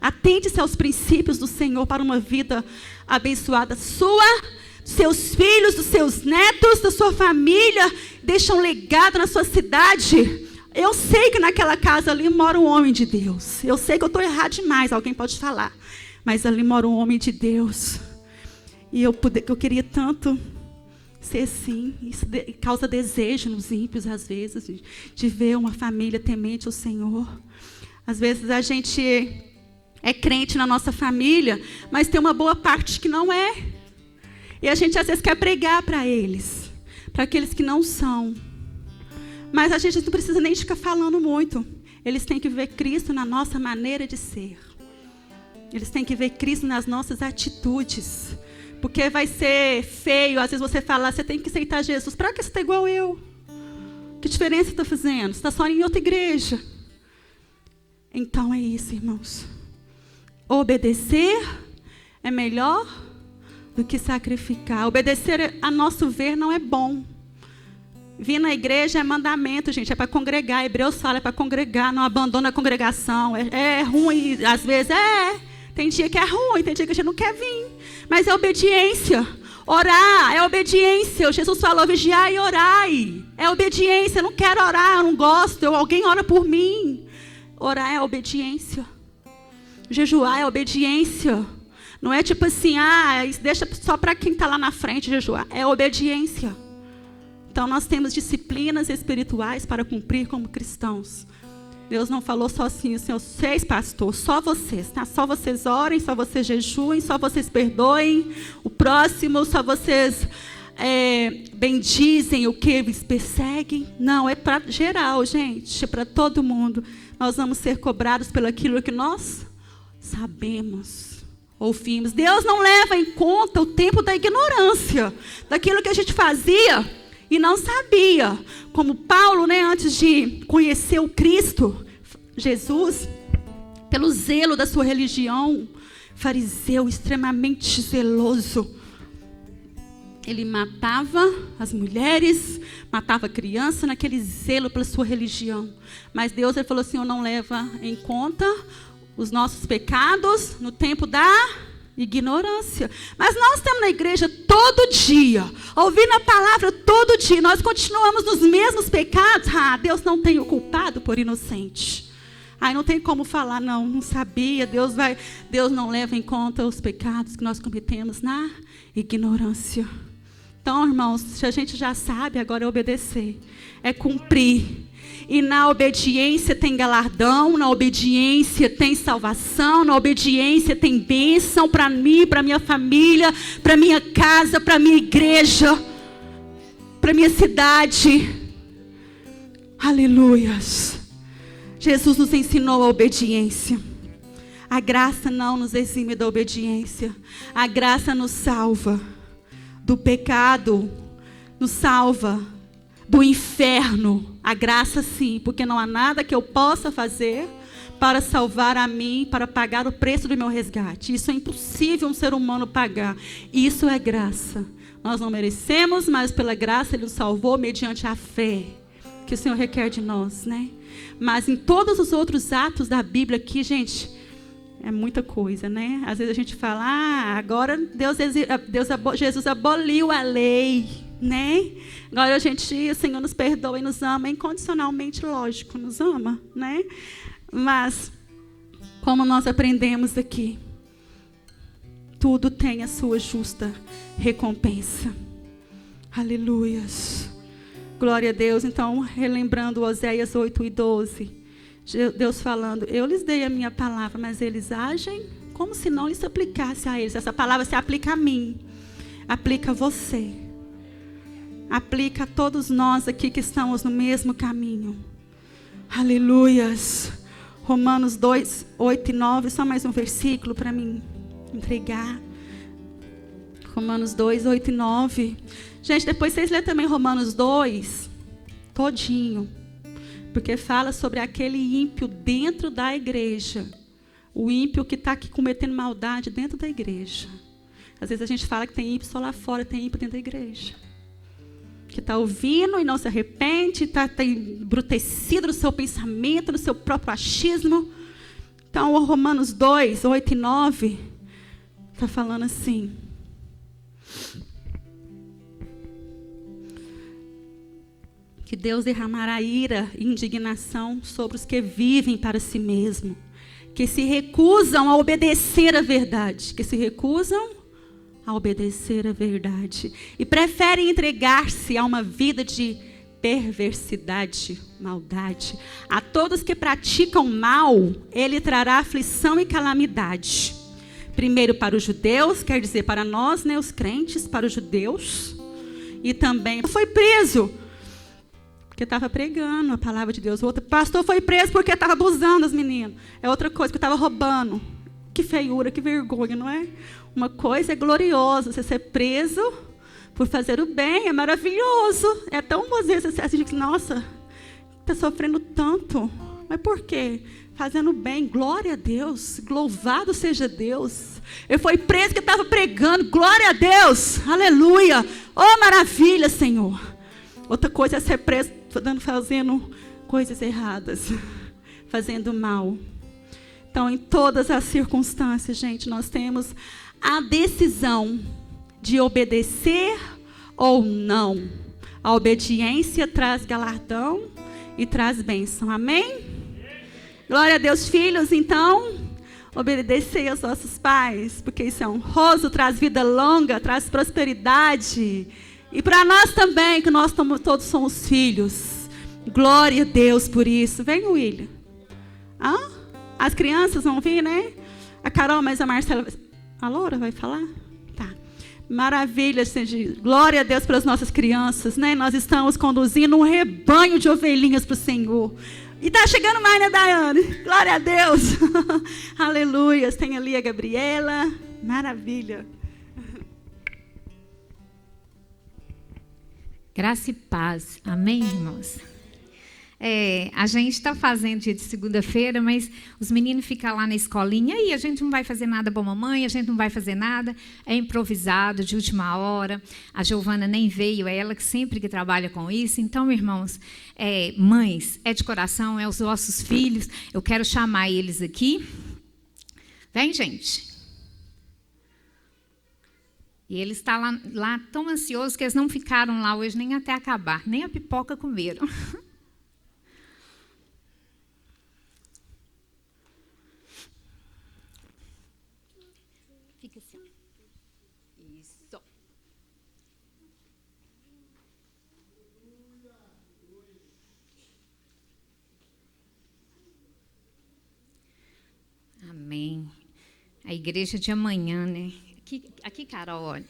Atente-se aos princípios do Senhor para uma vida abençoada sua, dos seus filhos, dos seus netos, da sua família. Deixa um legado na sua cidade. Eu sei que naquela casa ali mora um homem de Deus. Eu sei que eu estou errado demais, alguém pode falar. Mas ali mora um homem de Deus. E eu queria tanto ser assim. Isso causa desejo nos ímpios, às vezes, de ver uma família temente ao Senhor. Às vezes a gente é crente na nossa família, mas tem uma boa parte que não é. E a gente às vezes quer pregar para eles, para aqueles que não são. Mas a gente não precisa nem ficar falando muito. Eles têm que ver Cristo na nossa maneira de ser. Eles têm que ver Cristo nas nossas atitudes. Porque vai ser feio, às vezes você falar, você tem que aceitar Jesus. Para que você está igual eu? Que diferença você está fazendo? Você está só em outra igreja. Então é isso, irmãos. Obedecer é melhor do que sacrificar. Obedecer, a nosso ver, não é bom. Vir na igreja é mandamento, gente. É para congregar. Hebreus fala, é para congregar. Não abandona a congregação. É ruim, às vezes Tem dia que é ruim, tem dia que a gente não quer vir. Mas é obediência. Orar é obediência. Jesus falou, vigiai e orai. É obediência. Eu não quero orar, eu não gosto. Alguém ora por mim. Orar é obediência. Jejuar é obediência. Não é tipo assim, deixa só para quem está lá na frente jejuar. É obediência. Então nós temos disciplinas espirituais para cumprir como cristãos. Deus não falou só assim, vocês, pastor, só vocês, tá? Só vocês orem, só vocês jejuem, só vocês perdoem o próximo, só vocês bendizem o que eles perseguem. Não, é para geral, gente, é para todo mundo. Nós vamos ser cobrados pelo aquilo que nós sabemos, ouvimos. Deus não leva em conta o tempo da ignorância, daquilo que a gente fazia e não sabia. Como Paulo, antes de conhecer o Cristo, Jesus, pelo zelo da sua religião, fariseu extremamente zeloso, ele matava as mulheres, matava a criança naquele zelo pela sua religião. Mas Deus, ele falou assim, não leva em conta os nossos pecados no tempo da ignorância. Mas nós estamos na igreja todo dia, ouvindo a palavra todo dia, nós continuamos nos mesmos pecados. Deus não tem o culpado por inocente. Não tem como falar, não sabia. Deus não leva em conta os pecados que nós cometemos na ignorância. Então, irmãos, se a gente já sabe, agora é obedecer, é cumprir. E na obediência tem galardão, na obediência tem salvação, na obediência tem bênção para mim, para minha família, para minha casa, para minha igreja, para minha cidade. Aleluias. Jesus nos ensinou a obediência. A graça não nos exime da obediência. A graça nos salva do pecado, nos salva do inferno. A graça sim, porque não há nada que eu possa fazer para salvar a mim, para pagar o preço do meu resgate. Isso é impossível um ser humano pagar. Isso é graça. Nós não merecemos, mas pela graça Ele nos salvou mediante a fé. que o Senhor requer de nós, né? Mas em todos os outros atos da Bíblia aqui, gente, é muita coisa, né? Às vezes a gente fala, agora Jesus aboliu a lei, né? Agora o Senhor nos perdoa e nos ama incondicionalmente, lógico, nos ama, né? Mas, como nós aprendemos aqui, tudo tem a sua justa recompensa. Aleluias. Glória a Deus. Então, relembrando Oséias 8:12, Deus falando, eu lhes dei a minha palavra, mas eles agem como se não lhes aplicasse a eles. Essa palavra se aplica a mim, aplica a você, aplica a todos nós aqui que estamos no mesmo caminho. Aleluias. Romanos 2:8-9, só mais um versículo para mim entregar. Romanos 2:8-9. Gente, depois vocês lêem também Romanos 2, todinho. Porque fala sobre aquele ímpio dentro da igreja. O ímpio que está aqui cometendo maldade dentro da igreja. Às vezes a gente fala que tem ímpio só lá fora, tem ímpio dentro da igreja. Que está ouvindo e não se arrepende, está embrutecido no seu pensamento, no seu próprio achismo. Então, o Romanos 2:8-9, está falando assim. Que Deus derramará ira e indignação sobre os que vivem para si mesmo, que se recusam a obedecer à verdade, e preferem entregar-se a uma vida de perversidade, maldade. A todos que praticam mal, ele trará aflição e calamidade. Primeiro para os judeus, quer dizer para nós, né, os crentes, para os judeus, e também foi preso porque estava pregando a palavra de Deus. O outro pastor foi preso porque estava abusando das meninas. É outra coisa, que estava roubando. Que feiura, que vergonha, não é? Uma coisa é gloriosa, você ser preso por fazer o bem, é maravilhoso. É tão, às vezes, você diz, nossa, está sofrendo tanto. Mas por quê? Fazendo bem, glória a Deus, louvado seja Deus. Eu fui preso porque estava pregando, glória a Deus, aleluia. Oh, maravilha, Senhor. Outra coisa é ser preso fazendo coisas erradas, fazendo mal. Então, em todas as circunstâncias, gente, nós temos a decisão de obedecer ou não. A obediência traz galardão e traz bênção. Amém? Glória a Deus, filhos. Então, obedecei aos vossos pais, porque isso é honroso, traz vida longa, traz prosperidade. E para nós também, que nós todos somos filhos. Glória a Deus por isso. Vem, William. As crianças vão vir, né? A Carol, mas a Marcela... A Laura vai falar? Tá. Maravilha, Senhor. Glória a Deus pelas nossas crianças, né? Nós estamos conduzindo um rebanho de ovelhinhas para o Senhor. E está chegando mais, né, Daiane? Glória a Deus. Aleluia. Tem ali a Gabriela. Maravilha. Graça e paz. Amém, irmãos? A gente está fazendo dia de segunda-feira, mas os meninos ficam lá na escolinha e a gente não vai fazer nada para a mamãe, a gente não vai fazer nada. É improvisado, de última hora. A Giovana nem veio, é ela que sempre que trabalha com isso. Então, irmãos, mães, é de coração, é os vossos filhos. Eu quero chamar eles aqui. Vem, gente. E eles estão lá tão ansiosos que eles não ficaram lá hoje nem até acabar, nem a pipoca comeram. Fica assim. Isso. Amém. A igreja de amanhã, né? Aqui, Carol, olha.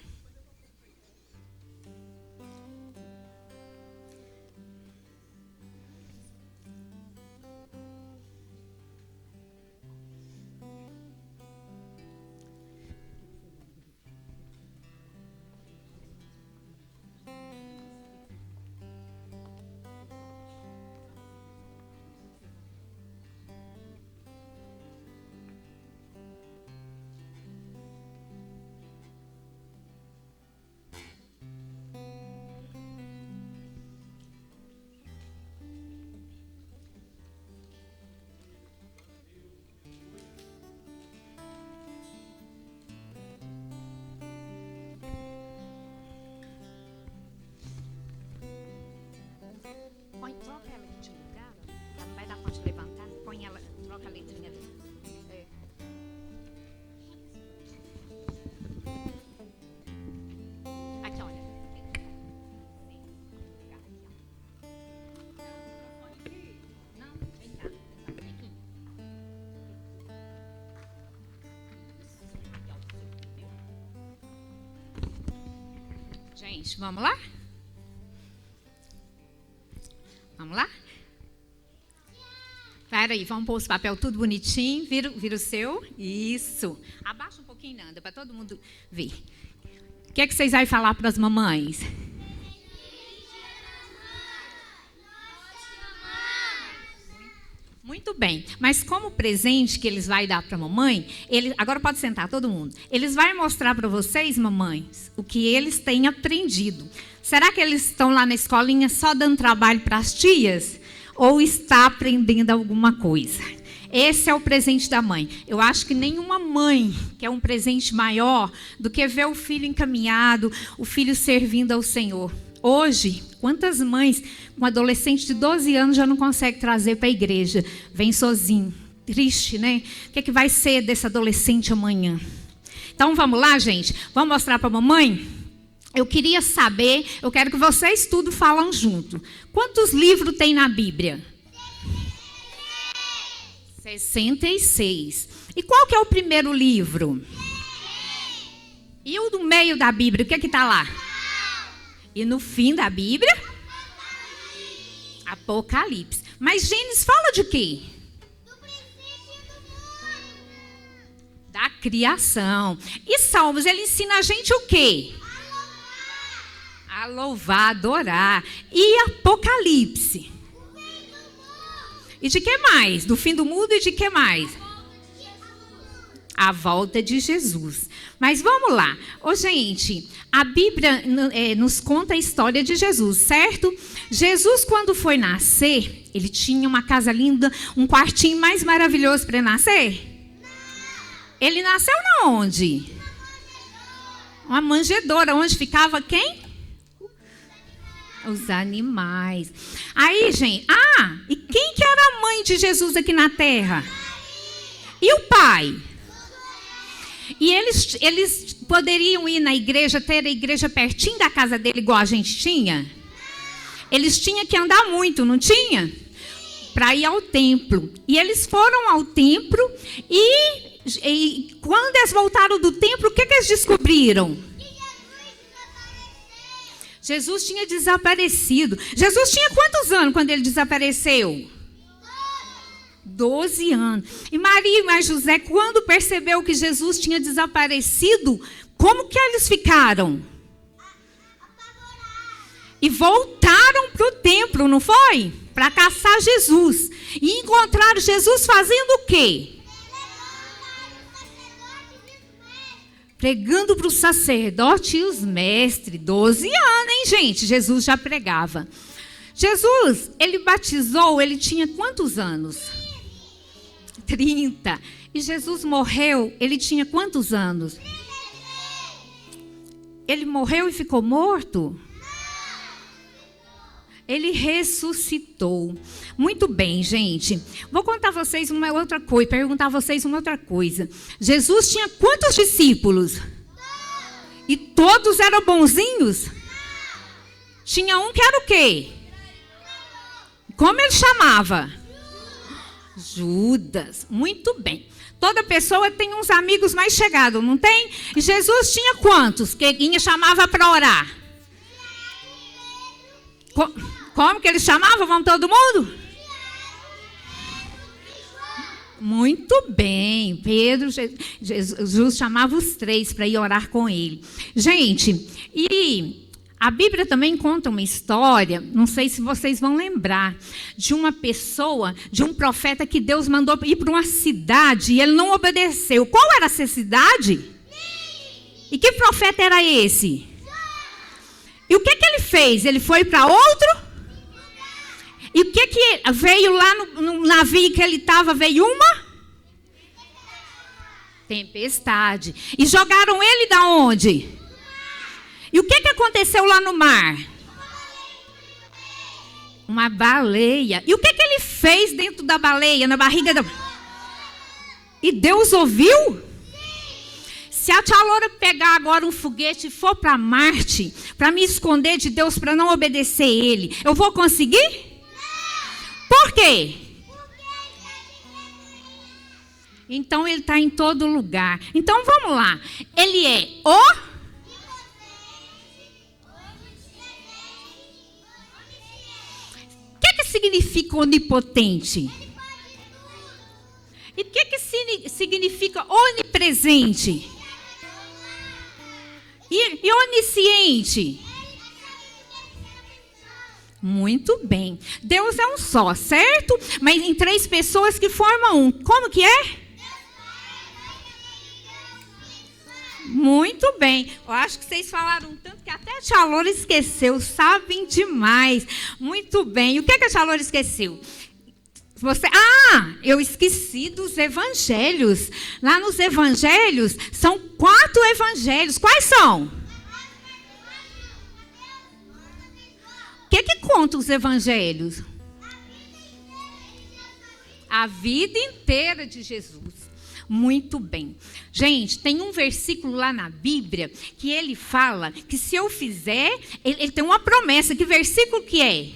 Coloca a letrinha dele. Aqui, olha. Não, vem cá. Vem aqui. Gente, vamos lá? Vamos lá? Espera aí, vamos pôr os papéis tudo bonitinho. Vira o seu. Isso. Abaixa um pouquinho, Nanda, para todo mundo ver. O que é que vocês vão falar para as mamães? Muito bem, mas como presente que eles vão dar para a mamãe, agora pode sentar todo mundo. Eles vão mostrar para vocês, mamães, o que eles têm aprendido. Será que eles estão lá na escolinha só dando trabalho para as tias? Ou está aprendendo alguma coisa? Esse é o presente da mãe. Eu acho que nenhuma mãe quer um presente maior do que ver o filho encaminhado, o filho servindo ao Senhor. Hoje, quantas mães com um adolescente de 12 anos já não conseguem trazer para a igreja? Vem sozinho. Triste, né? O que é que vai ser desse adolescente amanhã? Então, vamos lá, gente? Vamos mostrar para a mamãe? Eu queria saber, eu quero que vocês tudo falam junto. Quantos livros tem na Bíblia? 66. E qual que é o primeiro livro? E o do meio da Bíblia, o que está lá? E no fim da Bíblia? Apocalipse. Mas Gênesis fala de quê? Do princípio do mundo. Da criação. E Salmos, ele ensina a gente o quê? A louvar, adorar. E Apocalipse? E de que mais? Do fim do mundo e de que mais? A volta de Jesus. Mas vamos lá. Ô, gente, a Bíblia nos conta a história de Jesus, certo? Jesus, quando foi nascer, ele tinha uma casa linda, um quartinho mais maravilhoso para nascer? Ele nasceu na onde? Uma manjedoura. Onde ficava quem? Os animais. Aí, gente, e quem que era a mãe de Jesus aqui na terra? E o pai? E eles poderiam ir na igreja, ter a igreja pertinho da casa dele, igual a gente tinha? Eles tinham que andar muito, não tinha? Para ir ao templo. E eles foram ao templo e quando eles voltaram do templo, o que eles descobriram? Jesus tinha desaparecido. Jesus tinha quantos anos quando ele desapareceu? 12 anos. E Maria e José, quando percebeu que Jesus tinha desaparecido, como que eles ficaram? E voltaram para o templo, não foi? Para caçar Jesus. E encontraram Jesus fazendo o quê? Pregando para o sacerdote e os mestres. 12 anos, hein, gente? Jesus já pregava. Jesus, ele batizou, ele tinha quantos anos? 30. E Jesus morreu, ele tinha quantos anos? Ele morreu e ficou morto? Ele ressuscitou. Muito bem, gente. Vou contar a vocês uma outra coisa, perguntar a vocês uma outra coisa. Jesus tinha quantos discípulos? E todos eram bonzinhos? Tinha um que era o quê? Como ele chamava? Judas. Muito bem. Toda pessoa tem uns amigos mais chegados, não tem? E Jesus tinha quantos que chamava para orar? Como que ele chamava? Vamos todo mundo? Muito bem. Pedro, Jesus chamava os 3 para ir orar com ele. Gente, e a Bíblia também conta uma história, não sei se vocês vão lembrar, de uma pessoa, de um profeta que Deus mandou ir para uma cidade e ele não obedeceu. Qual era essa cidade? E que profeta era esse? E o que ele fez? Ele foi para outro? E o que veio lá no navio que ele estava? Veio uma tempestade. E jogaram ele da onde? E o que aconteceu lá no mar? Uma baleia. E o que ele fez dentro da baleia, na barriga da... E Deus ouviu? Se a tia Loura pegar agora um foguete e for para Marte, para me esconder de Deus, para não obedecer Ele, eu vou conseguir? Por quê? Então Ele está em todo lugar. Então vamos lá. Ele é o... O que significa onipotente? E o que significa onipresente? E onisciente? Muito bem. Deus é um só, certo? Mas em 3 pessoas que formam um. Como que é? Muito bem. Eu acho que vocês falaram tanto que até a tia Loura esqueceu. Sabem demais. Muito bem. O que a tia Loura esqueceu? Eu esqueci dos evangelhos. Lá nos evangelhos, são 4 evangelhos. Quais são? O que conta os evangelhos? A vida inteira de Jesus. Muito bem. Gente, tem um versículo lá na Bíblia que ele fala que se eu fizer, ele tem uma promessa. Que versículo que é?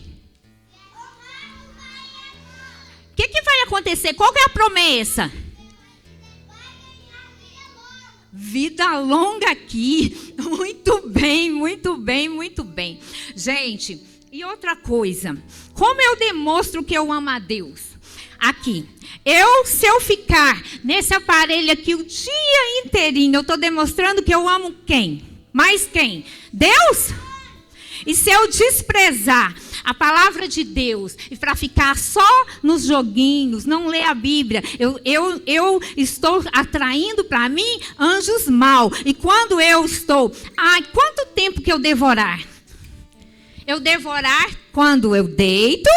O que vai acontecer? Qual que é a promessa? Vida longa aqui. Muito bem, muito bem, muito bem. Gente, e outra coisa. Como eu demonstro que eu amo a Deus? Aqui. Se eu ficar nesse aparelho aqui o dia inteirinho, eu estou demonstrando que eu amo quem? Mais quem? Deus? E se eu desprezar a palavra de Deus e para ficar só nos joguinhos, não ler a Bíblia, eu estou atraindo para mim anjos maus. E quando eu estou... quanto tempo que eu devorar? Eu devorar quando eu deito...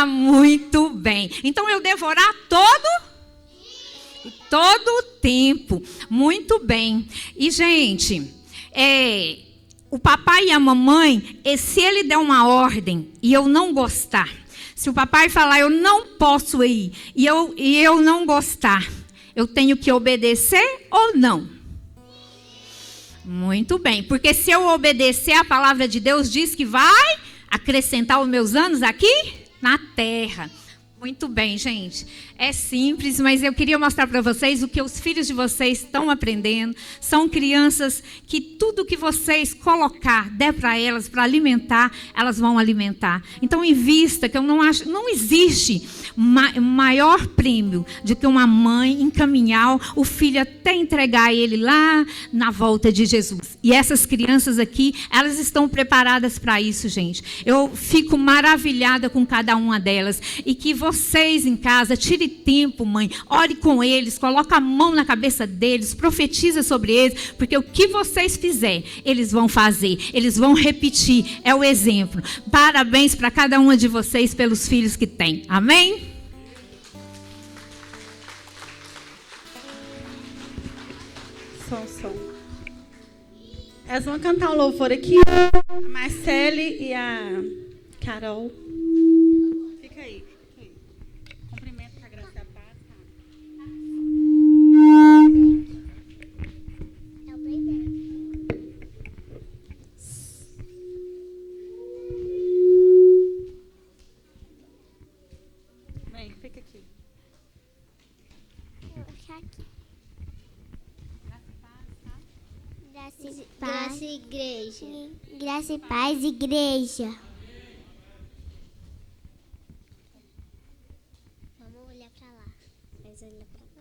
muito bem. Então eu devorar todo o tempo. Muito bem. E, gente, o papai e a mamãe, se ele der uma ordem e eu não gostar, se o papai falar eu não posso ir e eu não gostar, eu tenho que obedecer ou não? Muito bem. Porque se eu obedecer, a palavra de Deus diz que vai acrescentar os meus anos aqui na terra. Muito bem, gente. É simples, mas eu queria mostrar para vocês o que os filhos de vocês estão aprendendo. São crianças que tudo que vocês colocar, der para elas, para alimentar, elas vão alimentar. Então, invista, que eu não acho, não existe maior prêmio do que uma mãe encaminhar o filho até entregar ele lá na volta de Jesus. E essas crianças aqui, elas estão preparadas para isso, gente. Eu fico maravilhada com cada uma delas. E que vocês em casa, tire tempo, mãe, ore com eles, coloque a mão na cabeça deles, profetiza sobre eles, porque o que vocês fizerem, eles vão fazer, eles vão repetir, é o exemplo. Parabéns para cada uma de vocês pelos filhos que têm. Amém? Som. Elas vão cantar um louvor aqui, a Marcele e a Carol. Fica aí. Cumprimento com a graça e a paz. É o bebê. Vem, fica aqui. Vou deixar aqui. Graça e igreja. Graça e paz, igreja. Vamos olhar pra lá. Mas olha pra lá.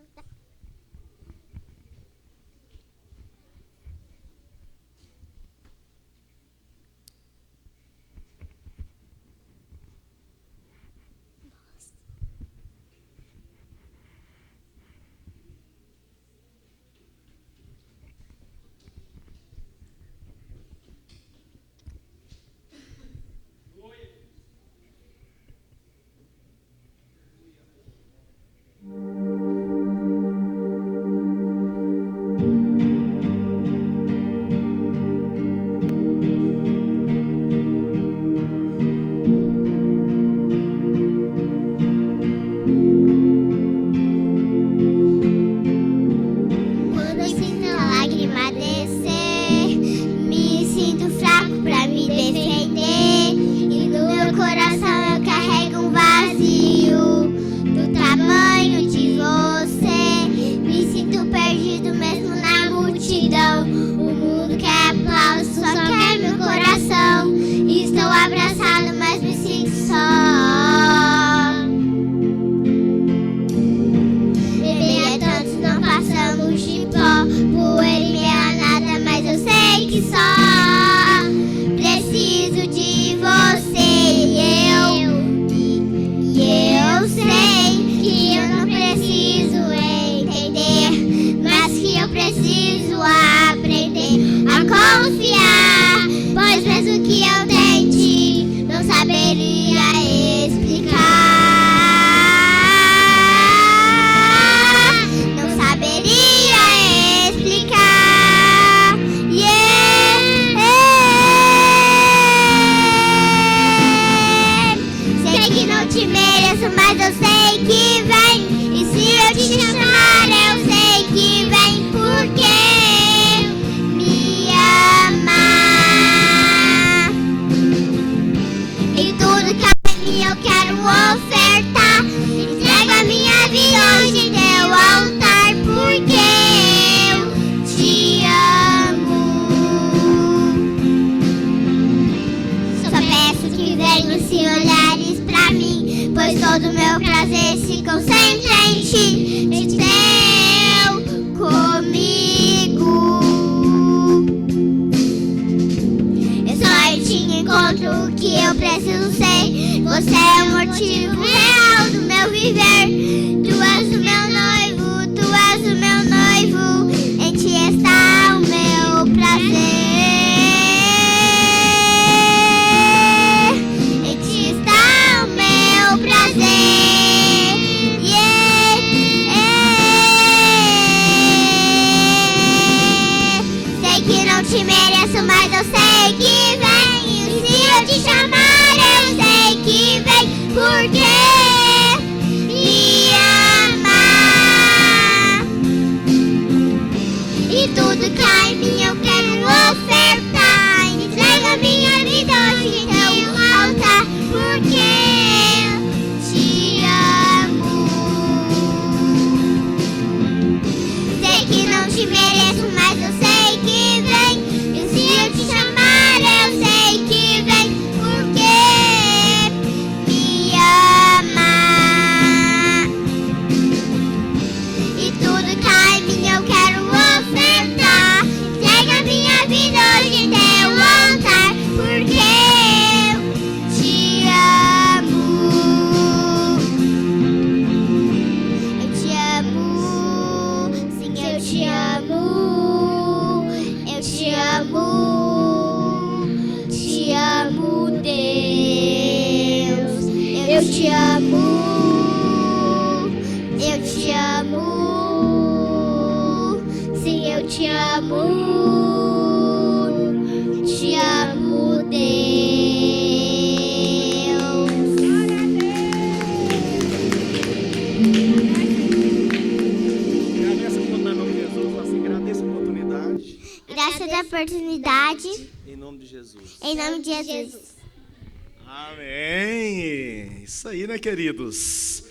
Você é o motivo real do meu viver. Tu és o meu noivo, tu és o meu noivo. Em ti está o meu prazer. Em ti está o meu prazer. Yeah, sei que não te mereço, mas eu sei que vem. E se eu te chamar, eu sei que vem. Porque me ama. E tudo que há em mim eu quero ofertar. Entrego a minha vida hoje em teu altar. Porque te amo. Sei que não te mereço, mas eu sei que vem. E se eu te chamar, eu sei que vem. Porque me ama. E tudo que há em mim eu quero ofertar. Entrega a minha vida hoje em teu altar. Porque eu te amo. Eu te amo. Sim, eu te amo. Eu te amo. Te amo, Deus. Eu te amo. Eu te amo. Sim, eu te amo. Te amo, Deus. Agradeça por estar em nome de Jesus. Assim, agradeça a oportunidade. Graças à oportunidade. Em nome de Jesus. Em nome de Jesus. Amém. Isso aí, né, queridos?